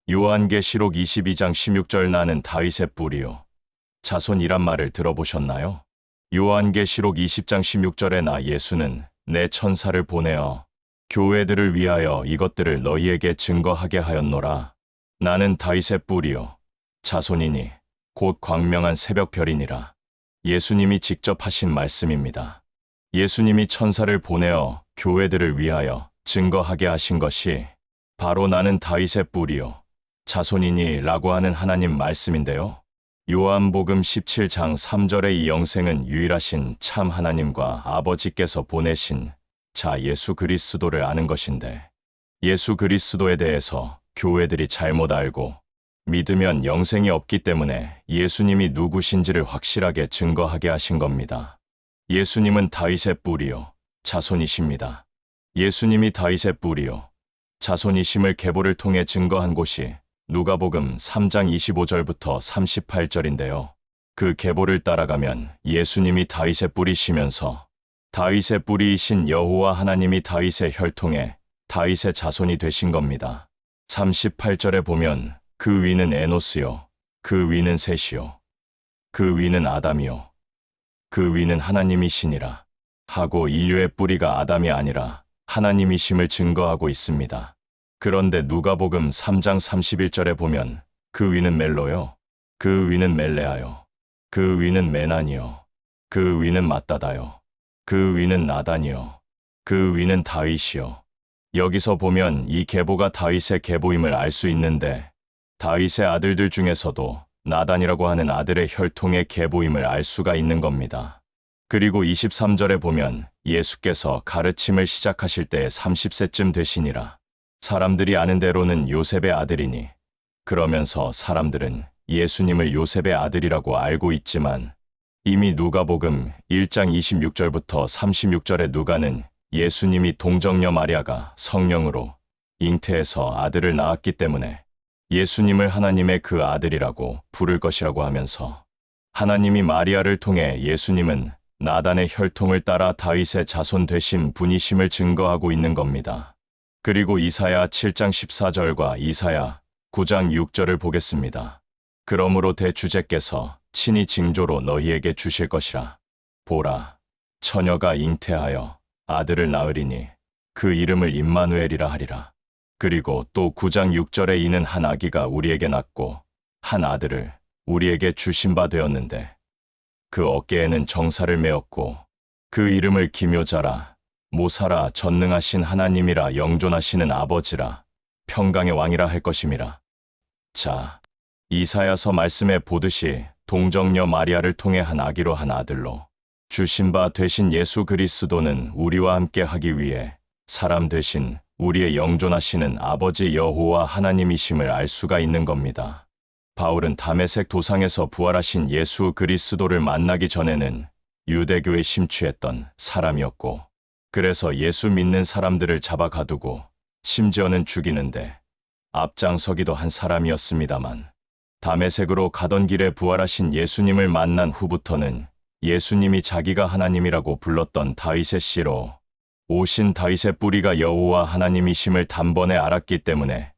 요한계시록 22장 16절 나는 다윗의 뿌리요 자손이란 말을 들어보셨나요? 요한계시록 20장 16절에 나 예수는 내 천사를 보내어 교회들을 위하여 이것들을 너희에게 증거하게 하였노라. 나는 다윗의 뿌리요 자손이니 곧 광명한 새벽별이니라. 예수님이 직접 하신 말씀입니다. 예수님이 천사를 보내어 교회들을 위하여 증거하게 하신 것이 바로 나는 다윗의 뿌리요 자손이니 라고 하는 하나님 말씀인데요. 요한복음 17장 3절의 이 영생은 유일하신 참 하나님과 아버지께서 보내신 자 예수 그리스도를 아는 것인데, 예수 그리스도에 대해서 교회들이 잘못 알고 믿으면 영생이 없기 때문에 예수님이 누구신지를 확실하게 증거하게 하신 겁니다. 예수님은 다윗의 뿌리요 자손이십니다. 예수님이 다윗의 뿌리요 자손이심을 계보를 통해 증거한 곳이 누가복음 3장 25절부터 38절인데요. 그 계보를 따라가면 예수님이 다윗의 뿌리시면서 다윗의 뿌리이신 여호와 하나님이 다윗의 혈통에 다윗의 자손이 되신 겁니다. 38절에 보면 그 위는 에노스요, 그 위는 셋이요, 그 위는 아담이요, 그 위는 하나님이시니라 하고 인류의 뿌리가 아담이 아니라 하나님이심을 증거하고 있습니다. 그런데 누가복음 3장 31절에 보면 그 위는 멜로요, 그 위는 멜레아요, 그 위는 메난이요, 그 위는 맞다다요, 그 위는 나단이요, 그 위는 다윗이요. 여기서 보면 이 계보가 다윗의 계보임을 알 수 있는데, 다윗의 아들들 중에서도 나단이라고 하는 아들의 혈통의 계보임을 알 수가 있는 겁니다. 그리고 23절에 보면 예수께서 가르침을 시작하실 때 30세쯤 되시니라. 사람들이 아는 대로는 요셉의 아들이니, 그러면서 사람들은 예수님을 요셉의 아들이라고 알고 있지만 이미 누가복음 1장 26절부터 36절의 누가는 예수님이 동정녀 마리아가 성령으로 잉태해서 아들을 낳았기 때문에 예수님을 하나님의 그 아들이라고 부를 것이라고 하면서 하나님이 마리아를 통해 예수님은 나단의 혈통을 따라 다윗의 자손 되신 분이심을 증거하고 있는 겁니다. 그리고 이사야 7장 14절과 이사야 9장 6절을 보겠습니다. 그러므로 대주제께서 친히 징조로 너희에게 주실 것이라. 보라, 처녀가 잉태하여 아들을 낳으리니 그 이름을 임마누엘이라 하리라. 그리고 또 9장 6절에 이는 한 아기가 우리에게 낳고 한 아들을 우리에게 주신 바 되었는데 그 어깨에는 정사를 메었고 그 이름을 기묘자라, 모사라, 전능하신 하나님이라, 영존하시는 아버지라, 평강의 왕이라 할 것임이라. 자, 이사야서 말씀에 보듯이 동정녀 마리아를 통해 한 아기로 한 아들로 주신 바 되신 예수 그리스도는 우리와 함께 하기 위해 사람 되신 우리의 영존하시는 아버지 여호와 하나님이심을 알 수가 있는 겁니다. 바울은 다메섹 도상에서 부활하신 예수 그리스도를 만나기 전에는 유대교에 심취했던 사람이었고, 그래서 예수 믿는 사람들을 잡아 가두고 심지어는 죽이는데 앞장서기도 한 사람이었습니다만, 다메섹으로 가던 길에 부활하신 예수님을 만난 후부터는 예수님이 자기가 하나님이라고 불렀던 다윗의 씨로 오신 다윗의 뿌리가 여호와 하나님이심을 단번에 알았기 때문에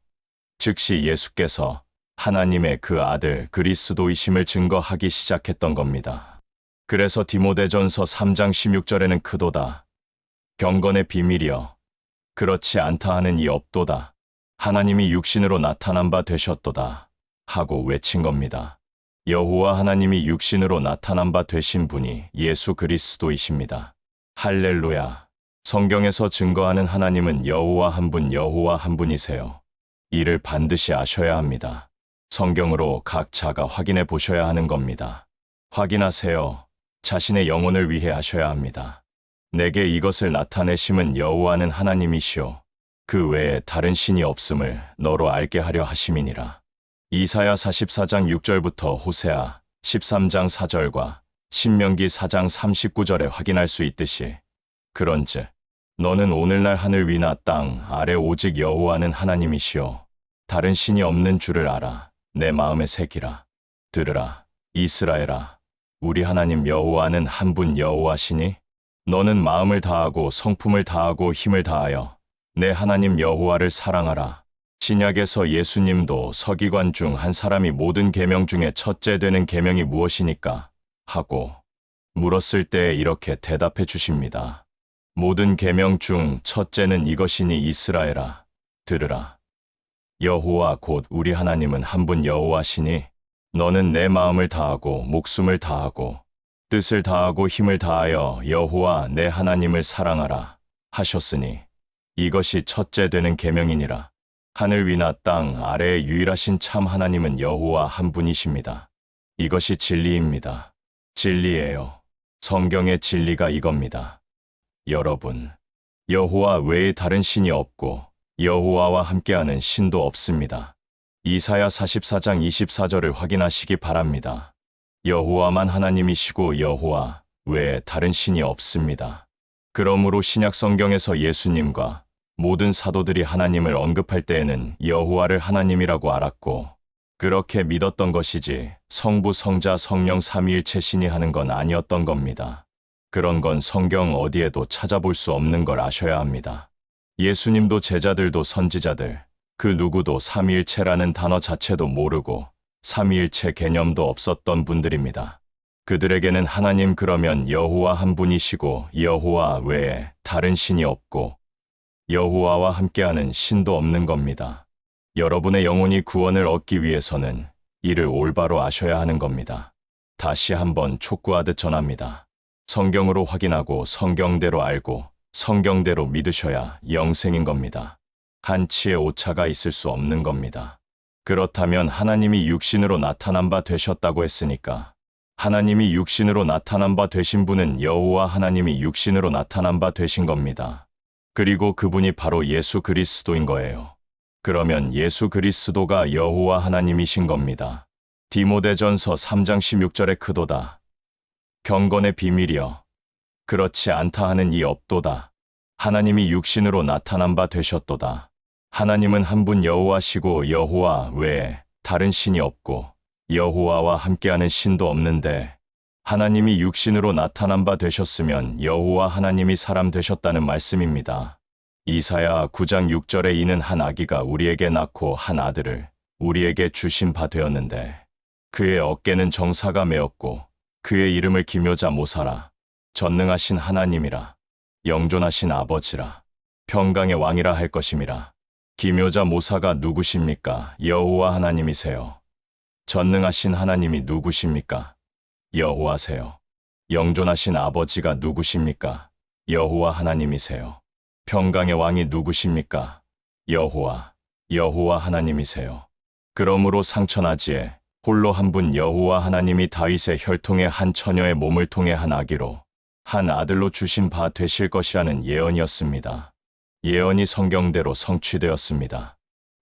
즉시 예수께서 하나님의 그 아들 그리스도이심을 증거하기 시작했던 겁니다. 그래서 디모데전서 3장 16절에는 크도다, 경건의 비밀이여, 그렇지 않다 하는 이 없도다, 하나님이 육신으로 나타난 바 되셨도다 하고 외친 겁니다. 여호와 하나님이 육신으로 나타난 바 되신 분이 예수 그리스도이십니다. 할렐루야. 성경에서 증거하는 하나님은 여호와 한 분, 여호와 한 분이세요. 이를 반드시 아셔야 합니다. 성경으로 각자가 확인해 보셔야 하는 겁니다. 확인하세요. 자신의 영혼을 위해 하셔야 합니다. 내게 이것을 나타내심은 여호와는 하나님이시오, 그 외에 다른 신이 없음을 너로 알게 하려 하심이니라. 이사야 44장 6절부터 호세아 13장 4절과 신명기 4장 39절에 확인할 수 있듯이, 그런즉 너는 오늘날 하늘 위나 땅 아래 오직 여호와는 하나님이시오, 다른 신이 없는 줄을 알아. 내 마음의 새기라. 들으라, 이스라엘아, 우리 하나님 여호와는 한 분 여호와시니 너는 마음을 다하고 성품을 다하고 힘을 다하여 내 하나님 여호와를 사랑하라. 신약에서 예수님도 서기관 중 한 사람이 모든 계명 중에 첫째 되는 계명이 무엇이니까 하고 물었을 때 이렇게 대답해 주십니다. 모든 계명 중 첫째는 이것이니 이스라엘아 들으라. 여호와 곧 우리 하나님은 한 분 여호와시니 너는 내 마음을 다하고 목숨을 다하고 뜻을 다하고 힘을 다하여 여호와 내 하나님을 사랑하라 하셨으니 이것이 첫째 되는 계명이니라. 하늘 위나 땅 아래에 유일하신 참 하나님은 여호와 한 분이십니다. 이것이 진리입니다. 진리예요. 성경의 진리가 이겁니다. 여러분, 여호와 외에 다른 신이 없고 여호와와 함께하는 신도 없습니다. 이사야 44장 24절을 확인하시기 바랍니다. 여호와만 하나님이시고 여호와 외에 다른 신이 없습니다. 그러므로 신약 성경에서 예수님과 모든 사도들이 하나님을 언급할 때에는 여호와를 하나님이라고 알았고 그렇게 믿었던 것이지 성부, 성자, 성령 삼위일체 신이 하는 건 아니었던 겁니다. 그런 건 성경 어디에도 찾아볼 수 없는 걸 아셔야 합니다. 예수님도 제자들도 선지자들, 그 누구도 삼위일체라는 단어 자체도 모르고 삼위일체 개념도 없었던 분들입니다. 그들에게는 하나님 그러면 여호와 한 분이시고 여호와 외에 다른 신이 없고 여호와와 함께하는 신도 없는 겁니다. 여러분의 영혼이 구원을 얻기 위해서는 이를 올바로 아셔야 하는 겁니다. 다시 한번 촉구하듯 전합니다. 성경으로 확인하고 성경대로 알고 성경대로 믿으셔야 영생인 겁니다. 한치의 오차가 있을 수 없는 겁니다. 그렇다면 하나님이 육신으로 나타난 바 되셨다고 했으니까 하나님이 육신으로 나타난 바 되신 분은 여호와 하나님이 육신으로 나타난 바 되신 겁니다. 그리고 그분이 바로 예수 그리스도인 거예요. 그러면 예수 그리스도가 여호와 하나님이신 겁니다. 디모데전서 3장 16절에 크도다. 경건의 비밀이여. 그렇지 않다 하는 이 없도다. 하나님이 육신으로 나타난 바 되셨도다. 하나님은 한 분 여호와시고 여호와 외에 다른 신이 없고 여호와와 함께하는 신도 없는데 하나님이 육신으로 나타난 바 되셨으면 여호와 하나님이 사람 되셨다는 말씀입니다. 이사야 9장 6절에 이는 한 아기가 우리에게 낳고 한 아들을 우리에게 주신 바 되었는데 그의 어깨는 정사가 메었고 그의 이름을 기묘자 모사라 전능하신 하나님이라 영존하신 아버지라 평강의 왕이라 할 것임이라. 기묘자 모사가 누구십니까? 여호와 하나님이세요. 전능하신 하나님이 누구십니까? 여호와세요. 영존하신 아버지가 누구십니까? 여호와 하나님이세요. 평강의 왕이 누구십니까? 여호와 하나님이세요. 그러므로 상천하지에 홀로 한 분 여호와 하나님이 다윗의 혈통의 한 처녀의 몸을 통해 한 아기로 한 아들로 주신 바 되실 것이라는 예언이었습니다. 예언이 성경대로 성취되었습니다.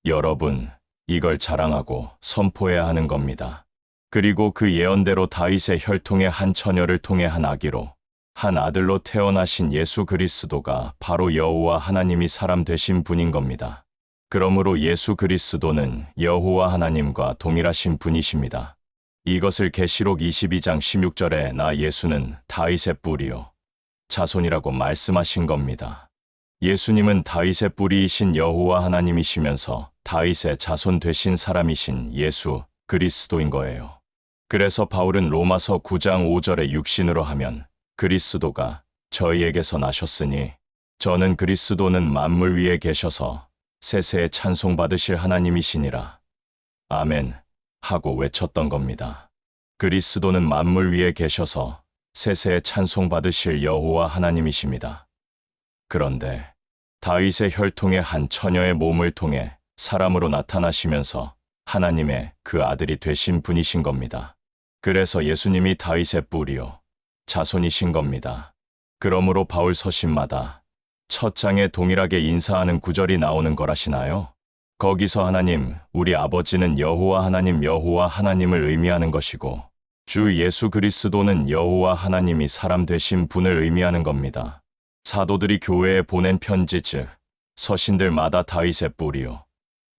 여러분, 이걸 자랑하고 선포해야 하는 겁니다. 그리고 그 예언대로 다윗의 혈통의 한 처녀를 통해 한 아기로 한 아들로 태어나신 예수 그리스도가 바로 여호와 하나님이 사람 되신 분인 겁니다. 그러므로 예수 그리스도는 여호와 하나님과 동일하신 분이십니다. 이것을 계시록 22장 16절에 나 예수는 다윗의 뿌리요 자손이라고 말씀하신 겁니다. 예수님은 다윗의 뿌리이신 여호와 하나님이시면서 다윗의 자손 되신 사람이신 예수 그리스도인 거예요. 그래서 바울은 로마서 9장 5절에 육신으로 하면 그리스도가 저희에게서 나셨으니 저는 그리스도는 만물 위에 계셔서 세세에 찬송받으실 하나님이시니라. 아멘 하고 외쳤던 겁니다. 그리스도는 만물 위에 계셔서 세세에 찬송받으실 여호와 하나님이십니다. 그런데 다윗의 혈통의 한 처녀의 몸을 통해 사람으로 나타나시면서 하나님의 그 아들이 되신 분이신 겁니다. 그래서 예수님이 다윗의 뿌리요 자손이신 겁니다. 그러므로 바울 서신마다 첫 장에 동일하게 인사하는 구절이 나오는 거라시나요? 거기서 하나님, 우리 아버지는 여호와 하나님을 의미하는 것이고 주 예수 그리스도는 여호와 하나님이 사람 되신 분을 의미하는 겁니다. 사도들이 교회에 보낸 편지 즉 서신들마다 다윗의 뿌리요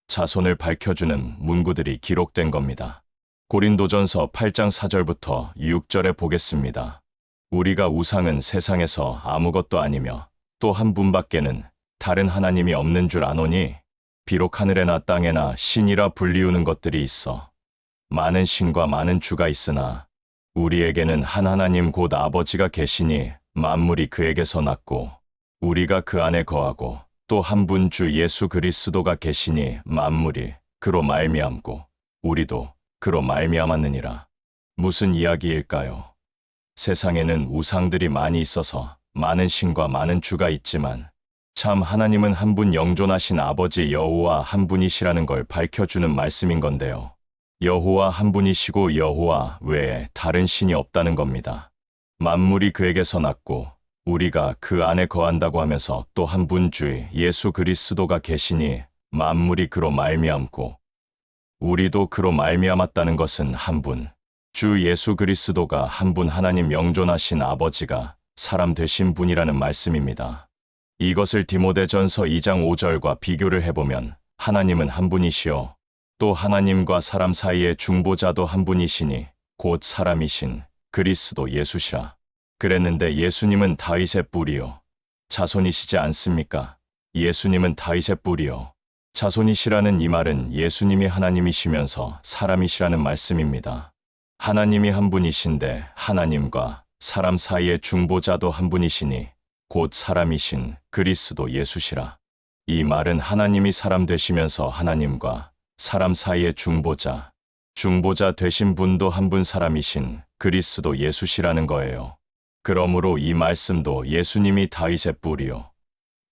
자손을 밝혀주는 문구들이 기록된 겁니다. 고린도전서 8장 4절부터 6절에 보겠습니다. 우리가 우상은 세상에서 아무것도 아니며 또 한 분밖에는 다른 하나님이 없는 줄 아노니 비록 하늘에나 땅에나 신이라 불리우는 것들이 있어 많은 신과 많은 주가 있으나 우리에게는 한 하나님 곧 아버지가 계시니 만물이 그에게서 났고 우리가 그 안에 거하고 또 한 분 주 예수 그리스도가 계시니 만물이 그로 말미암고 우리도 그로 말미암았느니라. 무슨 이야기일까요? 세상에는 우상들이 많이 있어서 많은 신과 많은 주가 있지만 참 하나님은 한 분 영존하신 아버지 여호와 한 분이시라는 걸 밝혀주는 말씀인 건데요. 여호와 한 분이시고 여호와 외에 다른 신이 없다는 겁니다. 만물이 그에게서 났고 우리가 그 안에 거한다고 하면서 또 한 분 주 예수 그리스도가 계시니 만물이 그로 말미암고 우리도 그로 말미암았다는 것은 한 분, 주 예수 그리스도가 한 분 하나님 영존하신 아버지가 사람 되신 분이라는 말씀입니다. 이것을 디모데전서 2장 5절과 비교를 해보면 하나님은 한 분이시요 또 하나님과 사람 사이의 중보자도 한 분이시니 곧 사람이신 그리스도 예수시라. 그랬는데 예수님은 다윗의 뿌리요 자손이시지 않습니까? 예수님은 다윗의 뿌리요 자손이시라는 이 말은 예수님이 하나님이시면서 사람이시라는 말씀입니다. 하나님이 한 분이신데 하나님과 사람 사이의 중보자도 한 분이시니 곧 사람이신 그리스도 예수시라. 이 말은 하나님이 사람 되시면서 하나님과 사람 사이의 중보자 되신 분도 한 분 사람이신 그리스도 예수시라는 거예요. 그러므로 이 말씀도 예수님이 다윗의 뿌리요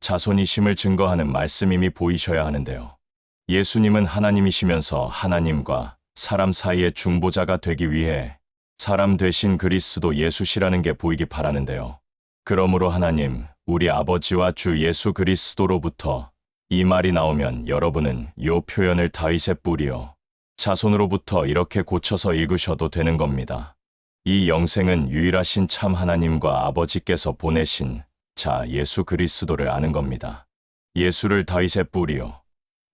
자손이심을 증거하는 말씀임이 보이셔야 하는데요. 예수님은 하나님이시면서 하나님과 사람 사이의 중보자가 되기 위해 사람 되신 그리스도 예수시라는 게 보이기 바라는데요. 그러므로 하나님, 우리 아버지와 주 예수 그리스도로부터 이 말이 나오면 여러분은 요 표현을 다윗의 뿌리요 자손으로부터 이렇게 고쳐서 읽으셔도 되는 겁니다. 이 영생은 유일하신 참 하나님과 아버지께서 보내신 자 예수 그리스도를 아는 겁니다. 예수를 다윗의 뿌리요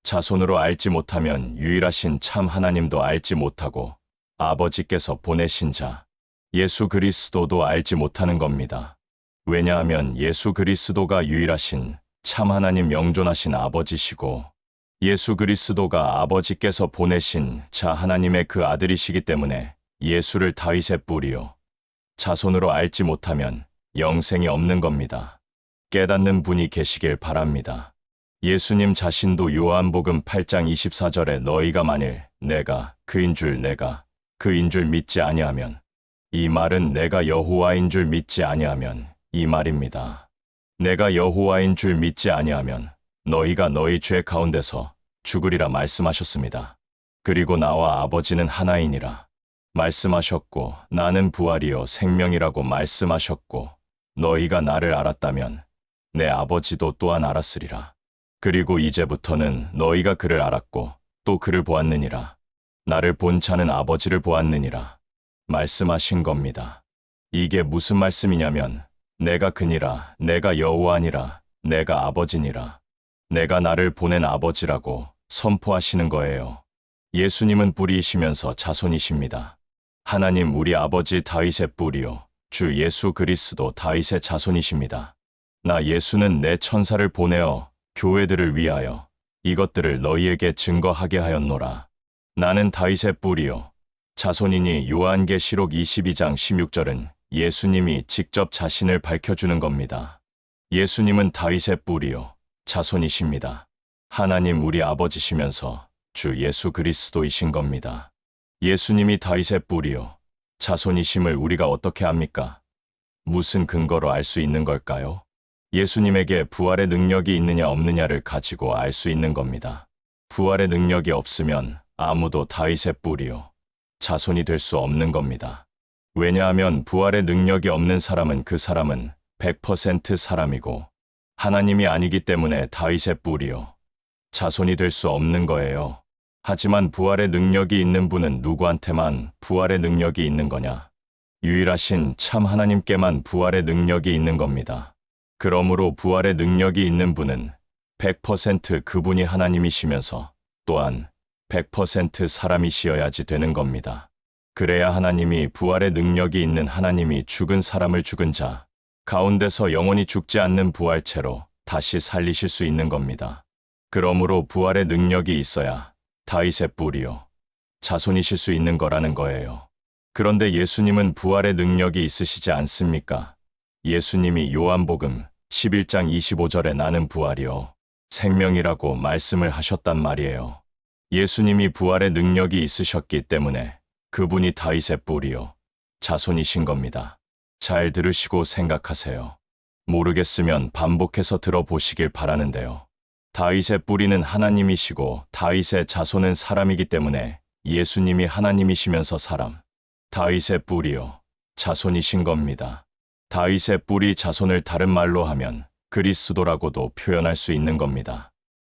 자손으로 알지 못하면 유일하신 참 하나님도 알지 못하고 아버지께서 보내신 자 예수 그리스도도 알지 못하는 겁니다. 왜냐하면 예수 그리스도가 유일하신 참 하나님 영존하신 아버지시고 예수 그리스도가 아버지께서 보내신 자 하나님의 그 아들이시기 때문에 예수를 다윗의 뿌리요 자손으로 알지 못하면 영생이 없는 겁니다. 깨닫는 분이 계시길 바랍니다. 예수님 자신도 요한복음 8장 24절에 너희가 만일 내가 그인 줄 믿지 아니하면 이 말은 내가 여호와인 줄 믿지 아니하면 이 말입니다. 내가 여호와인 줄 믿지 아니하면 너희가 너희 죄 가운데서 죽으리라 말씀하셨습니다. 그리고 나와 아버지는 하나이니라 말씀하셨고 나는 부활이요 생명이라고 말씀하셨고 너희가 나를 알았다면 내 아버지도 또한 알았으리라. 그리고 이제부터는 너희가 그를 알았고 또 그를 보았느니라. 나를 본 자는 아버지를 보았느니라 말씀하신 겁니다. 이게 무슨 말씀이냐면 내가 그니라 내가 여호와니라 내가 아버지니라 내가 나를 보낸 아버지라고 선포하시는 거예요. 예수님은 뿌리이시면서 자손이십니다. 하나님 우리 아버지 다윗의 뿌리요 주 예수 그리스도 다윗의 자손이십니다. 나 예수는 내 천사를 보내어 교회들을 위하여 이것들을 너희에게 증거하게 하였노라. 나는 다윗의 뿌리요 자손이니 요한계시록 22장 16절은 예수님이 직접 자신을 밝혀주는 겁니다. 예수님은 다윗의 뿌리요 자손이십니다. 하나님 우리 아버지시면서 주 예수 그리스도이신 겁니다. 예수님이 다윗의 뿌리요 자손이심을 우리가 어떻게 압니까? 무슨 근거로 알 수 있는 걸까요? 예수님에게 부활의 능력이 있느냐 없느냐를 가지고 알 수 있는 겁니다. 부활의 능력이 없으면 아무도 다윗의 뿌리요 자손이 될 수 없는 겁니다. 왜냐하면 부활의 능력이 없는 사람은 그 사람은 100% 사람이고 하나님이 아니기 때문에 다윗의 뿌리요 자손이 될 수 없는 거예요. 하지만 부활의 능력이 있는 분은 누구한테만 부활의 능력이 있는 거냐? 유일하신 참 하나님께만 부활의 능력이 있는 겁니다. 그러므로 부활의 능력이 있는 분은 100% 그분이 하나님이시면서 또한 100% 사람이시어야지 되는 겁니다. 그래야 하나님이 부활의 능력이 있는 하나님이 죽은 사람을 죽은 자 가운데서 영원히 죽지 않는 부활체로 다시 살리실 수 있는 겁니다. 그러므로 부활의 능력이 있어야 다윗의 뿌리요, 자손이실 수 있는 거라는 거예요. 그런데 예수님은 부활의 능력이 있으시지 않습니까? 예수님이 요한복음 11장 25절에 나는 부활이요, 생명이라고 말씀을 하셨단 말이에요. 예수님이 부활의 능력이 있으셨기 때문에 그분이 다윗의 뿌리요, 자손이신 겁니다. 잘 들으시고 생각하세요. 모르겠으면 반복해서 들어보시길 바라는데요. 다윗의 뿌리는 하나님이시고 다윗의 자손은 사람이기 때문에 예수님이 하나님이시면서 사람, 다윗의 뿌리요, 자손이신 겁니다. 다윗의 뿌리 자손을 다른 말로 하면 그리스도라고도 표현할 수 있는 겁니다.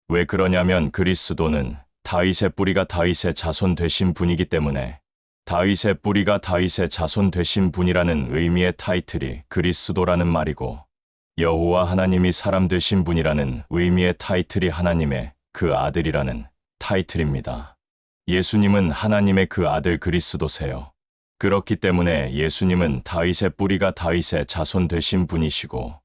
왜 그러냐면 그리스도는 다윗의 뿌리가 다윗의 자손 되신 분이기 때문에 다윗의 뿌리가 다윗의 자손 되신 분이라는 의미의 타이틀이 그리스도라는 말이고, 여호와 하나님이 사람 되신 분이라는 의미의 타이틀이 하나님의 그 아들이라는 타이틀입니다. 예수님은 하나님의 그 아들 그리스도세요. 그렇기 때문에 예수님은 다윗의 뿌리가 다윗의 자손 되신 분이시고,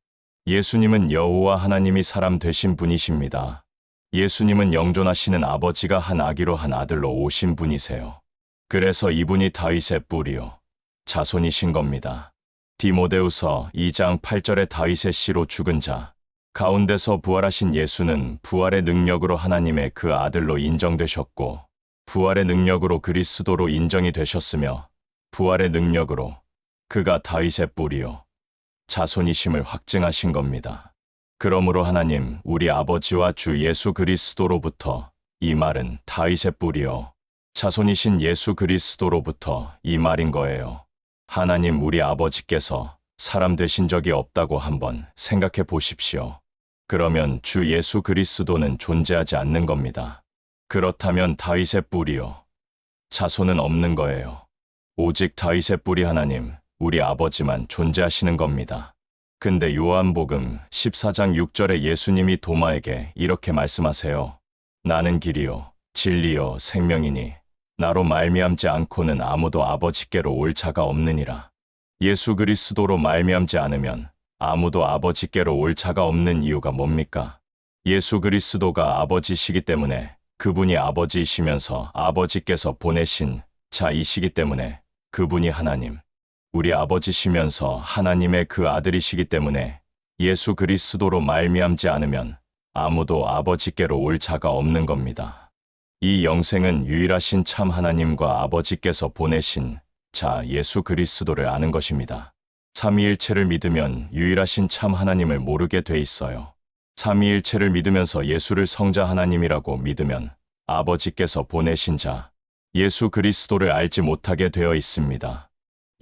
예수님은 여호와 하나님이 사람 되신 분이십니다. 예수님은 영존하시는 아버지가 한 아기로 한 아들로 오신 분이세요. 그래서 이분이 다윗의 뿌리요, 자손이신 겁니다. 디모데후서 2장 8절에 다윗의 씨로 죽은 자 가운데서 부활하신 예수는 부활의 능력으로 하나님의 그 아들로 인정되셨고, 부활의 능력으로 그리스도로 인정이 되셨으며, 부활의 능력으로 그가 다윗의 뿌리요, 자손이심을 확증하신 겁니다. 그러므로 하나님 우리 아버지와 주 예수 그리스도로부터 이 말은 다윗의 뿌리요, 자손이신 예수 그리스도로부터 이 말인 거예요. 하나님 우리 아버지께서 사람 되신 적이 없다고 한번 생각해 보십시오. 그러면 주 예수 그리스도는 존재하지 않는 겁니다. 그렇다면 다윗의 뿌리요, 자손은 없는 거예요. 오직 다윗의 뿌리 하나님, 우리 아버지만 존재하시는 겁니다. 근데 요한복음 14장 6절에 예수님이 도마에게 이렇게 말씀하세요. 나는 길이요, 진리요, 생명이니 나로 말미암지 않고는 아무도 아버지께로 올 자가 없느니라. 예수 그리스도로 말미암지 않으면 아무도 아버지께로 올 자가 없는 이유가 뭡니까? 예수 그리스도가 아버지시기 때문에, 그분이 아버지이시면서 아버지께서 보내신 자이시기 때문에 그분이 하나님, 우리 아버지시면서 하나님의 그 아들이시기 때문에 예수 그리스도로 말미암지 않으면 아무도 아버지께로 올 자가 없는 겁니다. 이 영생은 유일하신 참 하나님과 아버지께서 보내신 자 예수 그리스도를 아는 것입니다. 삼위일체를 믿으면 유일하신 참 하나님을 모르게 돼 있어요. 삼위일체를 믿으면서 예수를 성자 하나님이라고 믿으면 아버지께서 보내신 자 예수 그리스도를 알지 못하게 되어 있습니다.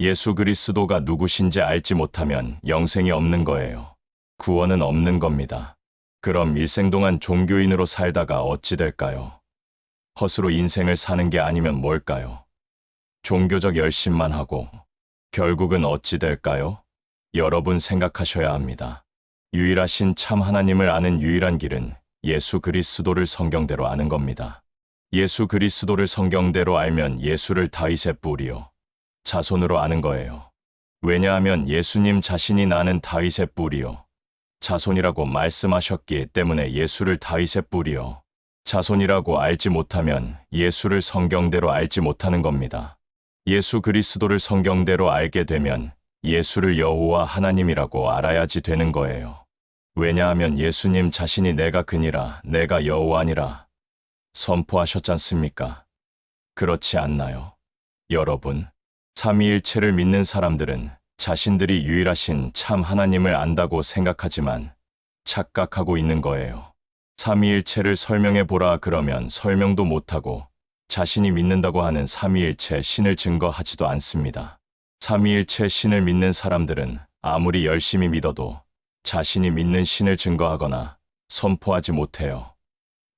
예수 그리스도가 누구신지 알지 못하면 영생이 없는 거예요. 구원은 없는 겁니다. 그럼 일생 동안 종교인으로 살다가 어찌 될까요? 헛으로 인생을 사는 게 아니면 뭘까요? 종교적 열심만 하고 결국은 어찌 될까요? 여러분 생각하셔야 합니다. 유일하신 참 하나님을 아는 유일한 길은 예수 그리스도를 성경대로 아는 겁니다. 예수 그리스도를 성경대로 알면 예수를 다윗의 뿌리요, 자손으로 아는 거예요. 왜냐하면 예수님 자신이 나는 다윗의 뿌리요, 자손이라고 말씀하셨기 때문에 예수를 다윗의 뿌리요, 자손이라고 알지 못하면 예수를 성경대로 알지 못하는 겁니다. 예수 그리스도를 성경대로 알게 되면 예수를 여호와 하나님이라고 알아야지 되는 거예요. 왜냐하면 예수님 자신이 내가 그니라, 내가 여호와니라 선포하셨잖습니까? 그렇지 않나요? 여러분, 삼위일체를 믿는 사람들은 자신들이 유일하신 참 하나님을 안다고 생각하지만 착각하고 있는 거예요. 삼위일체를 설명해 보라 그러면 설명도 못하고 자신이 믿는다고 하는 삼위일체 신을 증거하지도 않습니다. 삼위일체 신을 믿는 사람들은 아무리 열심히 믿어도 자신이 믿는 신을 증거하거나 선포하지 못해요.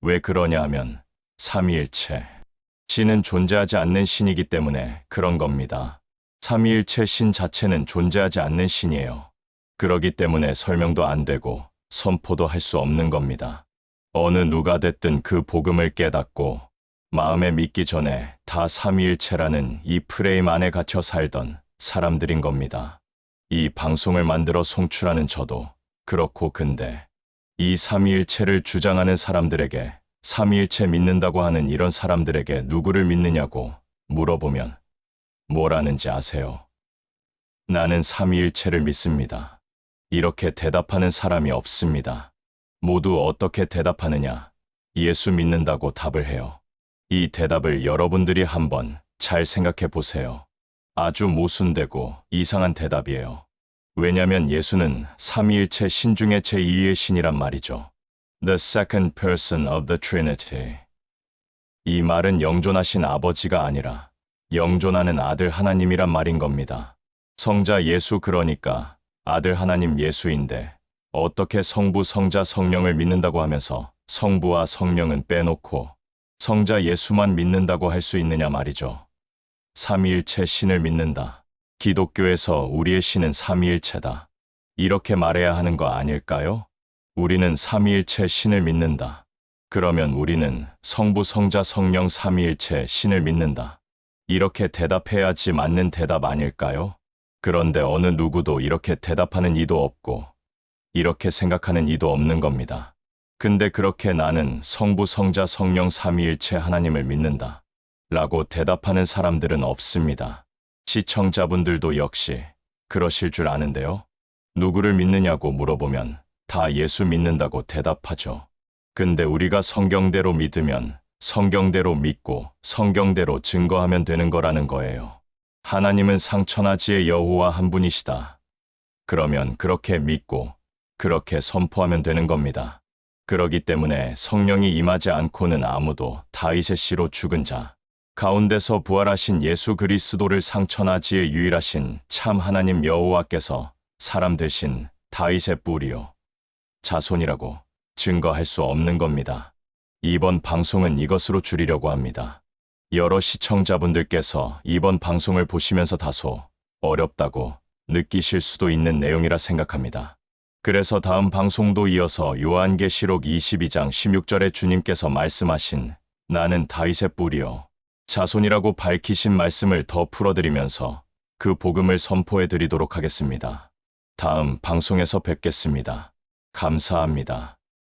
왜 그러냐 하면 삼위일체 신은 존재하지 않는 신이기 때문에 그런 겁니다. 삼위일체 신 자체는 존재하지 않는 신이에요. 그러기 때문에 설명도 안 되고 선포도 할 수 없는 겁니다. 어느 누가 됐든 그 복음을 깨닫고 마음에 믿기 전에 다 삼위일체라는 이 프레임 안에 갇혀 살던 사람들인 겁니다. 이 방송을 만들어 송출하는 저도 그렇고, 근데 이 삼위일체를 주장하는 사람들에게, 삼위일체 믿는다고 하는 이런 사람들에게 누구를 믿느냐고 물어보면 뭐라는지 아세요? 나는 삼위일체를 믿습니다. 이렇게 대답하는 사람이 없습니다. 모두 어떻게 대답하느냐? 예수 믿는다고 답을 해요. 이 대답을 여러분들이 한번 잘 생각해 보세요. 아주 모순되고 이상한 대답이에요. 왜냐면 예수는 삼위일체 신 중에 제2의 신이란 말이죠. The second person of the Trinity. 이 말은 영존하신 아버지가 아니라 영존하는 아들 하나님이란 말인 겁니다. 성자 예수 그러니까 아들 하나님 예수인데 어떻게 성부, 성자, 성령을 믿는다고 하면서 성부와 성령은 빼놓고 성자 예수만 믿는다고 할 수 있느냐 말이죠. 삼위일체 신을 믿는다. 기독교에서 우리의 신은 삼위일체다. 이렇게 말해야 하는 거 아닐까요? 우리는 삼위일체 신을 믿는다. 그러면 우리는 성부, 성자, 성령 삼위일체 신을 믿는다. 이렇게 대답해야지 맞는 대답 아닐까요? 그런데 어느 누구도 이렇게 대답하는 이도 없고 이렇게 생각하는 이도 없는 겁니다. 근데 그렇게 나는 성부, 성자, 성령 삼위일체 하나님을 믿는다 라고 대답하는 사람들은 없습니다. 시청자분들도 역시 그러실 줄 아는데요. 누구를 믿느냐고 물어보면 다 예수 믿는다고 대답하죠. 근데 우리가 성경대로 믿으면 성경대로 믿고 성경대로 증거하면 되는 거라는 거예요. 하나님은 상천하지의 여호와 한 분이시다. 그러면 그렇게 믿고 그렇게 선포하면 되는 겁니다. 그러기 때문에 성령이 임하지 않고는 아무도 다윗의 씨로 죽은 자, 가운데서 부활하신 예수 그리스도를 상천하지의 유일하신 참 하나님 여호와께서 사람 되신 다윗의 뿌리요, 자손이라고 증거할 수 없는 겁니다. 이번 방송은 이것으로 줄이려고 합니다. 여러 시청자분들께서 이번 방송을 보시면서 다소 어렵다고 느끼실 수도 있는 내용이라 생각합니다. 그래서 다음 방송도 이어서 요한계시록 22장 16절에 주님께서 말씀하신 나는 다윗의 뿌리요, 자손이라고 밝히신 말씀을 더 풀어드리면서 그 복음을 선포해 드리도록 하겠습니다. 다음 방송에서 뵙겠습니다. 감사합니다.